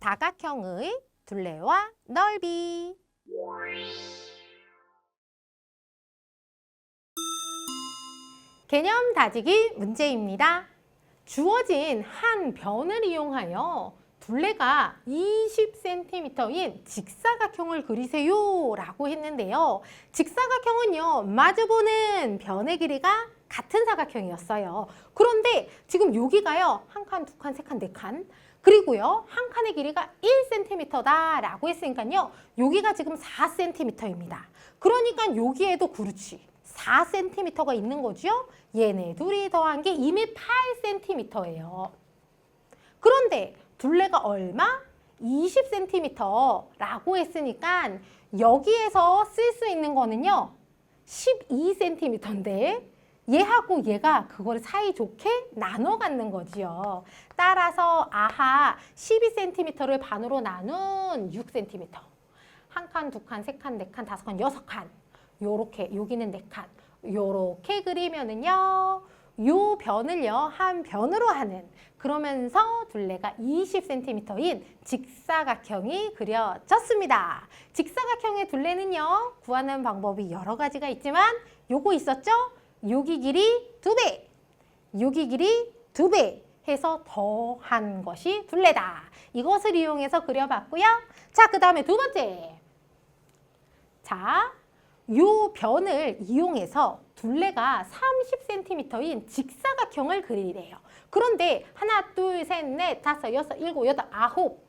다각형의 둘레와 넓이. 개념 다지기 문제입니다. 주어진 한 변을 이용하여 둘레가 20cm인 직사각형을 그리세요 라고 했는데요. 직사각형은요, 마주보는 변의 길이가 같은 사각형이었어요. 그런데 지금 여기가요, 한 칸, 두 칸, 세 칸, 네 칸, 그리고요, 한 칸의 길이가 1cm다 라고 했으니까요, 여기가 지금 4cm입니다. 그러니까 여기에도 그렇지, 4cm가 있는 거죠. 얘네 둘이 더한 게 이미 8cm예요. 그런데 둘레가 얼마? 20cm라고 했으니까 여기에서 쓸 수 있는 거는요, 12cm인데 얘하고 얘가 그걸 사이좋게 나눠 갖는 거지요. 따라서 아하, 12cm를 반으로 나눈 6cm. 한 칸, 두 칸, 세 칸, 네 칸, 다섯 칸, 여섯 칸. 요렇게, 여기는 네 칸. 요렇게 그리면은요, 요 변을요, 한 변으로 하는, 그러면서 둘레가 20cm인 직사각형이 그려졌습니다. 직사각형의 둘레는요, 구하는 방법이 여러 가지가 있지만 요거 있었죠? 여기 길이 2배, 여기 길이 2배 해서 더한 것이 둘레다. 이것을 이용해서 그려봤고요. 자, 그 다음에 두 번째. 자, 요 변을 이용해서 둘레가 30cm인 직사각형을 그리래요. 그런데 하나, 둘, 셋, 넷, 다섯, 여섯, 일곱, 여덟, 아홉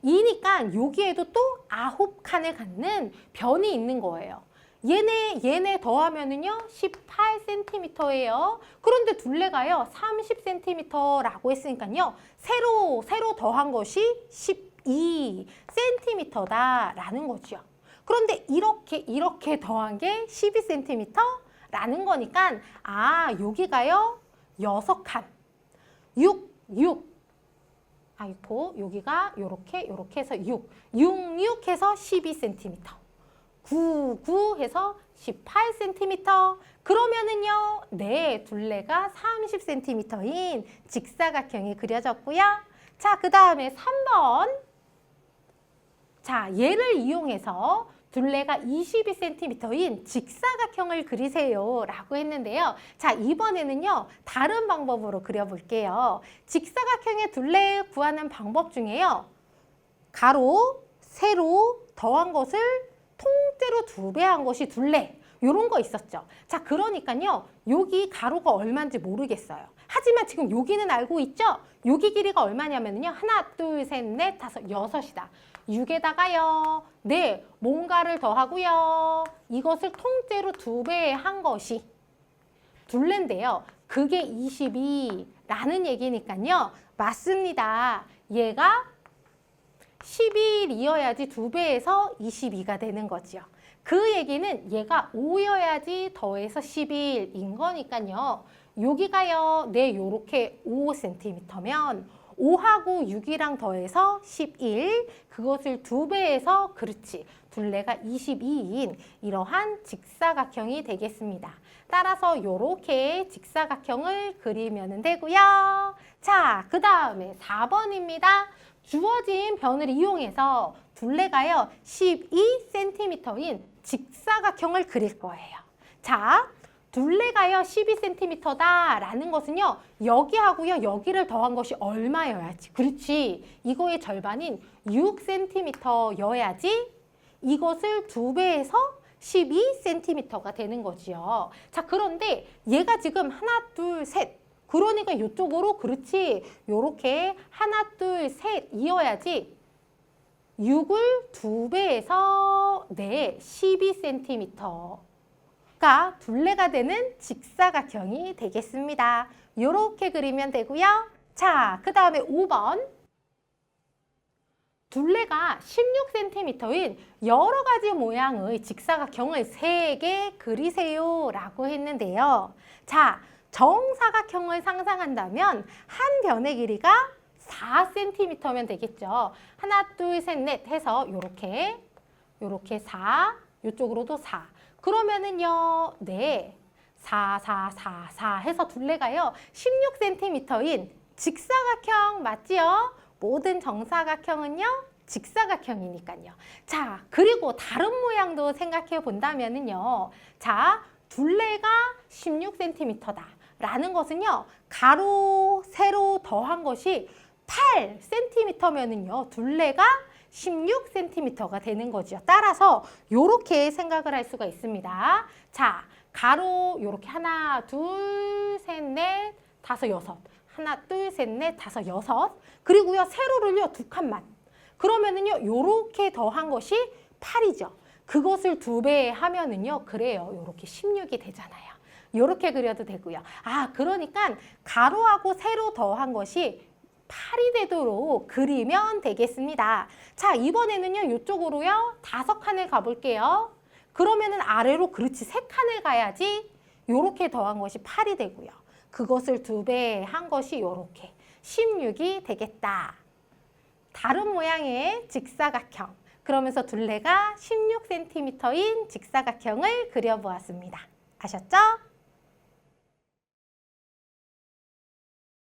이니까 여기에도 또 9칸을 갖는 변이 있는 거예요. 얘네 더하면은요 18cm예요. 그런데 둘레가요 30cm라고 했으니까요 새로 더한 것이 12cm다라는 거죠. 그런데 이렇게 더한 게 12cm라는 거니까 아, 여기가요 6칸 6 아이고, 여기가 요렇게 해서 6 해서 12cm 9 해서 18cm. 그러면은요, 네, 둘레가 30cm인 직사각형이 그려졌고요. 자, 그 다음에 3번. 자, 얘를 이용해서 둘레가 22cm인 직사각형을 그리세요 라고 했는데요. 자, 이번에는요, 다른 방법으로 그려볼게요. 직사각형의 둘레 구하는 방법 중에요, 가로, 세로 더한 것을 통째로 2배 한 것이 둘레, 요런 거 있었죠. 자, 그러니까요, 여기 가로가 얼마인지 모르겠어요. 하지만 지금 여기는 알고 있죠? 여기 길이가 얼마냐면요, 하나, 둘, 셋, 넷, 다섯, 여섯이다. 6에다가요, 네, 뭔가를 더하고요, 이것을 통째로 2배 한 것이 둘레인데요. 그게 22라는 얘기니까요. 맞습니다. 얘가 11이어야지 2배에서 22가 되는 거죠. 그 얘기는 얘가 5여야지 더해서 11인 거니까요. 여기가요, 네, 요렇게 5cm면 5하고 6이랑 더해서 11, 그것을 2배해서 그렇지, 둘레가 22인 이러한 직사각형이 되겠습니다. 따라서 요렇게 직사각형을 그리면 되고요. 자, 그 다음에 4번입니다. 주어진 변을 이용해서 둘레가요 12cm인 직사각형을 그릴 거예요. 자, 둘레가요 12cm다라는 것은요, 여기하고요 여기를 더한 것이 얼마여야지, 그렇지, 이거의 절반인 6cm여야지 이것을 2배해서 12cm가 되는 거지요. 자, 그런데 얘가 지금 하나, 둘, 셋, 그러니까 이쪽으로, 그렇지, 요렇게 하나, 둘, 셋 이어야지 6을 2배해서 네, 12cm가 둘레가 되는 직사각형이 되겠습니다. 요렇게 그리면 되고요. 자, 그 다음에 5번. 둘레가 16cm인 여러 가지 모양의 직사각형을 3개 그리세요 라고 했는데요. 자, 정사각형을 상상한다면 한 변의 길이가 4cm면 되겠죠. 하나, 둘, 셋, 넷 해서 요렇게 4, 요쪽으로도 4. 그러면은요, 네, 4 해서 둘레가요 16cm인 직사각형 맞지요? 모든 정사각형은요, 직사각형이니까요. 자, 그리고 다른 모양도 생각해 본다면은요. 자, 둘레가 16cm다. 라는 것은요, 가로, 세로 더한 것이 8cm면은요, 둘레가 16cm가 되는 거죠. 따라서 이렇게 생각을 할 수가 있습니다. 자, 가로 요렇게 하나, 둘, 셋, 넷, 다섯, 여섯. 하나, 둘, 셋, 넷, 다섯, 여섯. 그리고요, 세로를요, 두 칸만. 그러면은요, 요렇게 더한 것이 8이죠. 그것을 2배 하면은요, 그래요. 요렇게 16이 되잖아요. 요렇게 그려도 되고요. 아, 그러니까 가로하고 세로 더한 것이 8이 되도록 그리면 되겠습니다. 자, 이번에는요, 이쪽으로요, 5칸을 가볼게요. 그러면은 아래로 그렇지 3칸을 가야지 요렇게 더한 것이 8이 되고요. 그것을 2배 한 것이 요렇게 16이 되겠다. 다른 모양의 직사각형. 그러면서 둘레가 16cm인 직사각형을 그려보았습니다. 아셨죠?